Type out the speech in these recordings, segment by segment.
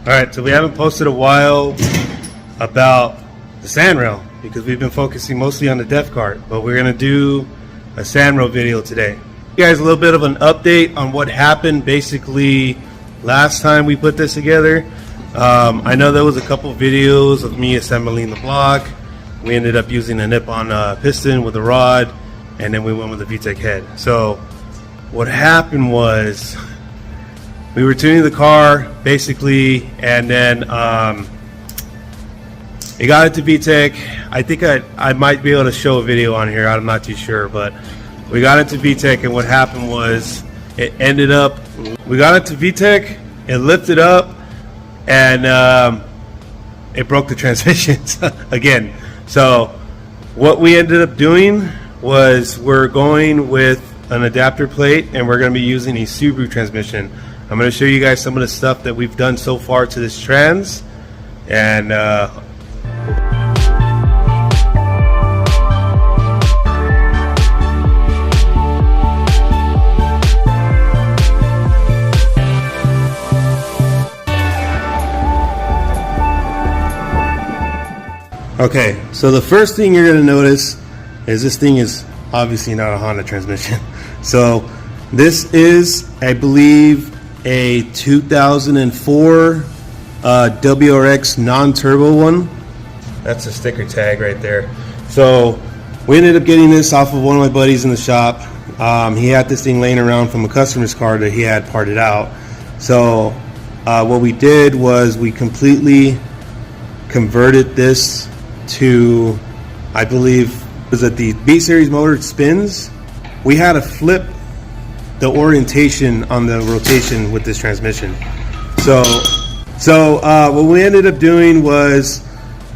Alright, so we haven't posted a while about the Sandrail because we've been focusing mostly on the def cart, but we're going to do a Sandrail video today. You guys a little bit of an update on what happened basically last time we put this together. I know there was a couple videos of me assembling the block. We ended up using a nip-on piston with a rod, and then we went with a VTEC head. So what happened was we were tuning the car basically, and then it got into VTEC. I think I might be able to show a video on here. I'm not too sure, but we got into VTEC, and what happened was we got into VTEC, it lifted up, and it broke the transmissions again. So what we ended up doing was we're going with an adapter plate, and we're going to be using a Subaru transmission. I'm going to show you guys some of the stuff that we've done so far to this trans, and okay, so the first thing you're going to notice is this thing is obviously not a Honda transmission. So this is, I believe, a 2004 Wrx non-turbo one. That's a sticker tag right there. So we ended up getting this off of one of my buddies in the shop. He had this thing laying around from a customer's car that he had parted out. So what we did was we completely converted this to, I believe, was that the B series motor spins. We had to flip the orientation on the rotation with this transmission. So what we ended up doing was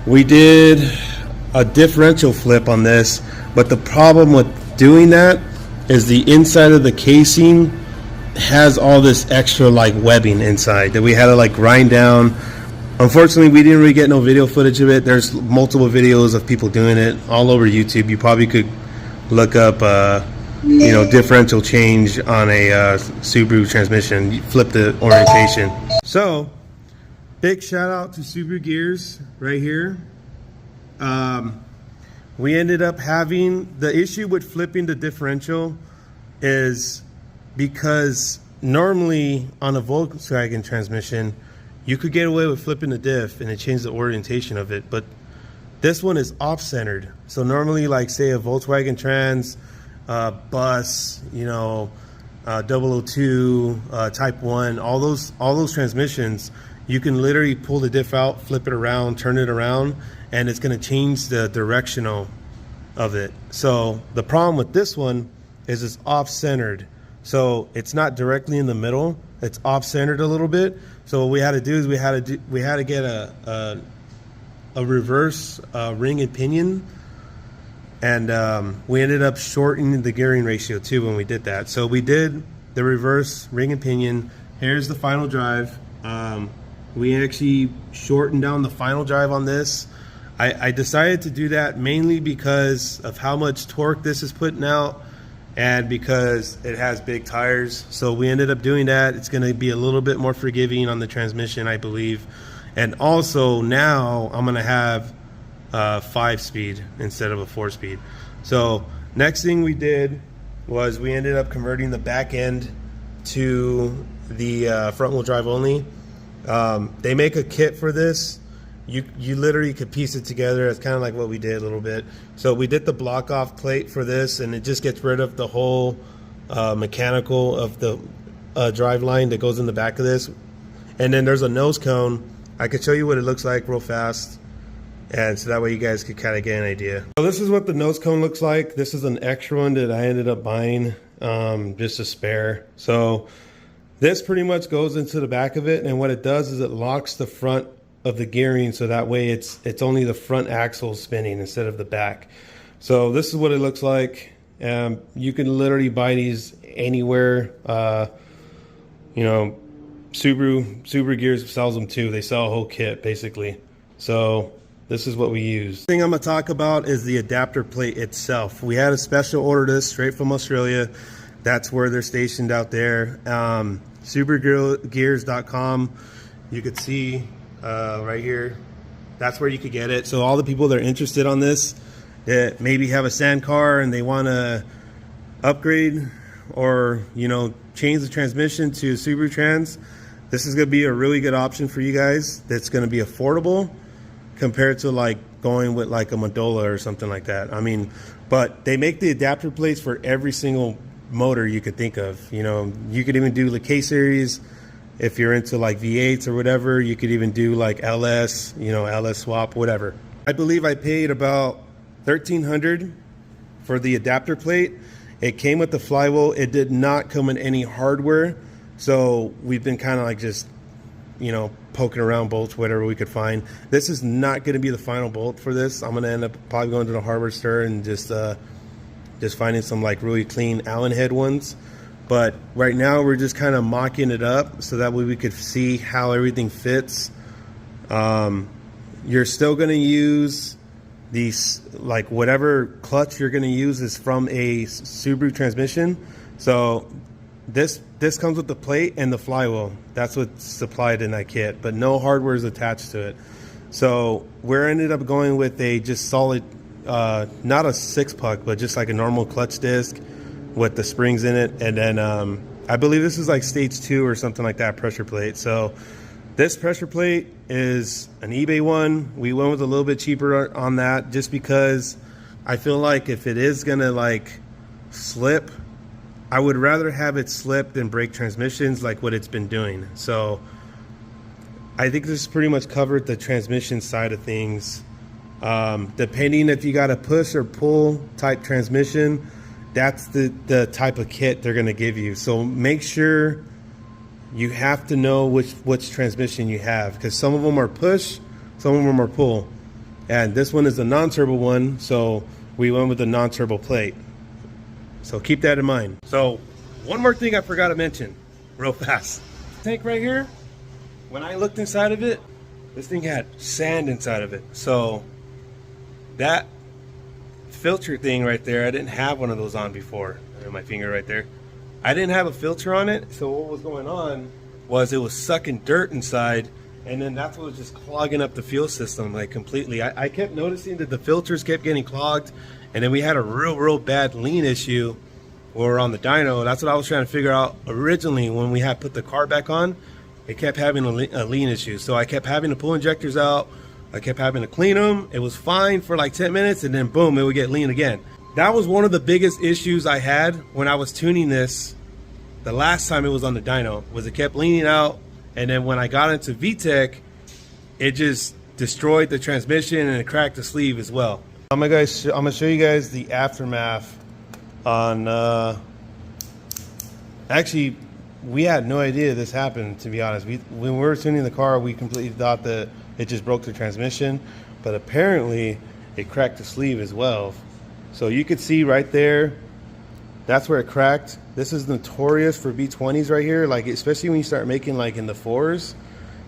we did a differential flip on this, but the problem with doing that is the inside of the casing has all this extra like webbing inside that we had to like grind down. Unfortunately, we didn't really get no video footage of it. There's multiple videos of people doing it all over YouTube. You probably could look up you know, differential change on a Subaru transmission. You flip the orientation. So big shout out to Subaru gears right here. We ended up having the issue with flipping the differential is because normally on a Volkswagen transmission you could get away with flipping the diff and it changed the orientation of it, but this one is off-centered. So normally, like say a Volkswagen Trans, bus, you know, 002, Type 1, all those transmissions, you can literally pull the diff out, flip it around, turn it around, and it's going to change the directional of it. So the problem with this one is it's off-centered. So it's not directly in the middle, it's off-centered a little bit. So what we had to do is we had to get a reverse ring and pinion, and we ended up shortening the gearing ratio too when we did that. So we did the reverse ring and pinion. Here's the final drive. We actually shortened down the final drive on this. I decided to do that mainly because of how much torque this is putting out and because it has big tires. So we ended up doing that. It's going to be a little bit more forgiving on the transmission, I believe. And also now I'm going to have 5-speed instead of a 4-speed. So next thing we did was we ended up converting the back end to the front wheel drive only. They make a kit for this. You literally could piece it together. It's kind of like what we did a little bit. So we did the block off plate for this, and it just gets rid of the whole mechanical of the drive line that goes in the back of this. And then there's a nose cone. I could show you what it looks like real fast, and so that way you guys could kind of get an idea. So this is what the nose cone looks like. This is an extra one that I ended up buying, just a spare. So this pretty much goes into the back of it, and what it does is it locks the front of the gearing, so that way it's only the front axle spinning instead of the back. So this is what it looks like. You can literally buy these anywhere. You know, Subaru Gears sells them too. They sell a whole kit basically. So this is what we use. The thing I'm gonna talk about is the adapter plate itself. We had a special order this straight from Australia. That's where they're stationed out there. SubaruGears.com You could see right here, that's where you could get it. So all the people that are interested on this, that maybe have a sand car and they want to upgrade or, you know, change the transmission to Subaru Trans, this is going to be a really good option for you guys. That's going to be affordable compared to like going with like a Mandola or something like that. I mean, but they make the adapter plates for every single motor you could think of. You know, you could even do the K series. If you're into like V8s or whatever, you could even do like LS, you know, LS swap, whatever. I believe I paid about $1,300 for the adapter plate. It came with the flywheel. It did not come with any hardware. So we've been kind of like just, you know, poking around bolts, whatever we could find. This is not going to be the final bolt for this. I'm going to end up probably going to the hardware store and just finding some like really clean Allen head ones. But right now we're just kind of mocking it up so that way we could see how everything fits. You're still going to use these, like whatever clutch you're going to use is from a Subaru transmission. So this comes with the plate and the flywheel. That's what's supplied in that kit, but no hardware is attached to it. So we're ended up going with a just solid, not a 6-puck, but just like a normal clutch disc with the springs in it. And then I believe this is like stage 2 or something like that pressure plate. So this pressure plate is an eBay one. We went with a little bit cheaper on that just because I feel like if it is gonna like slip, I would rather have it slip than break transmissions like what it's been doing. So I think this pretty much covered the transmission side of things. Depending if you got a push or pull type transmission, that's the type of kit they're going to give you. So make sure you have to know which transmission you have, because some of them are push, some of them are pull. And this one is a non-turbo one, so we went with the non-turbo plate. So keep that in mind. So one more thing I forgot to mention real fast. Tank right here, when I looked inside of it, this thing had sand inside of it. So that filter thing right there, I didn't have one of those on before. My finger right there, I didn't have a filter on it. So what was going on was it was sucking dirt inside, and then that's what was just clogging up the fuel system like completely. I kept noticing that the filters kept getting clogged, and then we had a real bad lean issue or on the dyno. That's what I was trying to figure out originally when we had put the car back on. It kept having a lean issue, so I kept having to pull injectors out. I kept having to clean them. It was fine for like 10 minutes, and then boom, it would get lean again. That was one of the biggest issues I had when I was tuning this the last time it was on the dyno, was it kept leaning out, and then when I got into VTEC, it just destroyed the transmission and it cracked the sleeve as well. I'm gonna show you guys the aftermath on, actually, we had no idea this happened, to be honest. When we were tuning the car, we completely thought that it just broke the transmission, but apparently it cracked the sleeve as well. So you could see right there, that's where it cracked. This is notorious for B20s right here, like especially when you start making like in the 4s.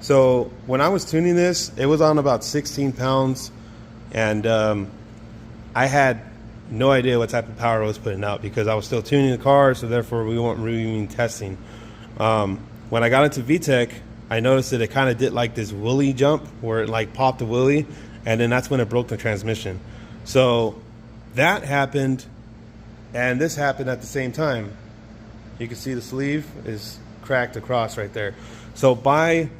So when I was tuning this, it was on about 16 pounds, and I had no idea what type of power I was putting out because I was still tuning the car, so therefore we weren't really even testing. When I got into VTEC, I noticed that it kind of did like this wheelie jump where it like popped a wheelie, and then that's when it broke the transmission. So that happened, and this happened at the same time. You can see the sleeve is cracked across right there. So by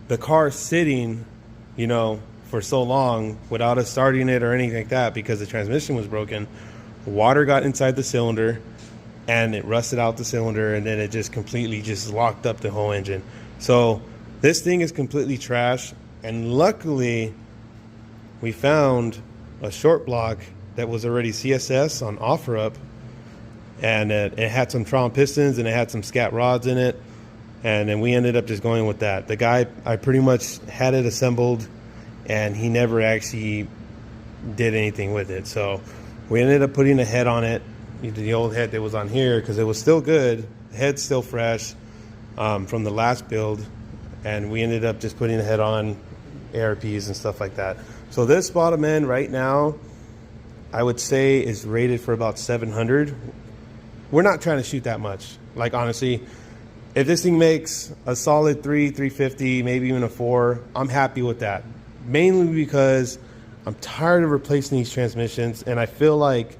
the car sitting, you know, for so long without us starting it or anything like that, because the transmission was broken, water got inside the cylinder and it rusted out the cylinder, and then it just completely just locked up the whole engine. So this thing is completely trash, and luckily we found a short block that was already CSS on OfferUp, and it had some Tron pistons and it had some scat rods in it, and then we ended up just going with that. The guy, I pretty much had it assembled, and he never actually did anything with it. So we ended up putting a head on it, the old head that was on here, because it was still good. The head's still fresh from the last build, and we ended up just putting the head on, ARPs and stuff like that. So this bottom end right now, I would say is rated for about 700. We're not trying to shoot that much. Like honestly, if this thing makes a solid 350, maybe even a 4, I'm happy with that. Mainly because I'm tired of replacing these transmissions, and I feel like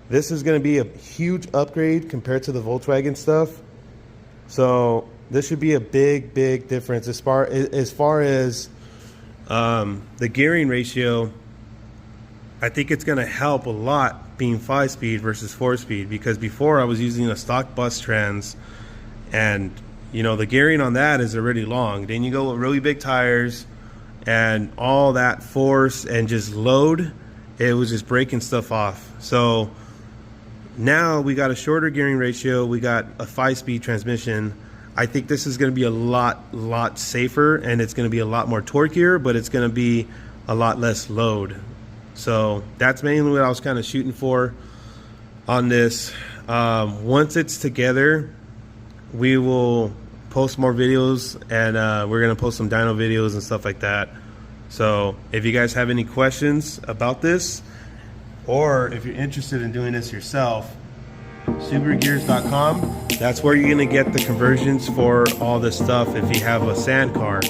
this is going to be a huge upgrade compared to the Volkswagen stuff. So this should be a big difference as far as the gearing ratio. I think it's going to help a lot being 5-speed versus 4-speed, because before I was using a stock bus trans, and you know, the gearing on that is already long. Then you go with really big tires and all that force and just load, it was just breaking stuff off. So now we got a shorter gearing ratio, we got a 5-speed transmission. I think this is going to be a lot safer, and it's going to be a lot more torqueier, but it's going to be a lot less load. So that's mainly what I was kind of shooting for on this. Once it's together, we will post more videos, and we're going to post some dyno videos and stuff like that. So if you guys have any questions about this, or if you're interested in doing this yourself, SubaruGears.com. That's where you're going to get the conversions for all this stuff if you have a sand car.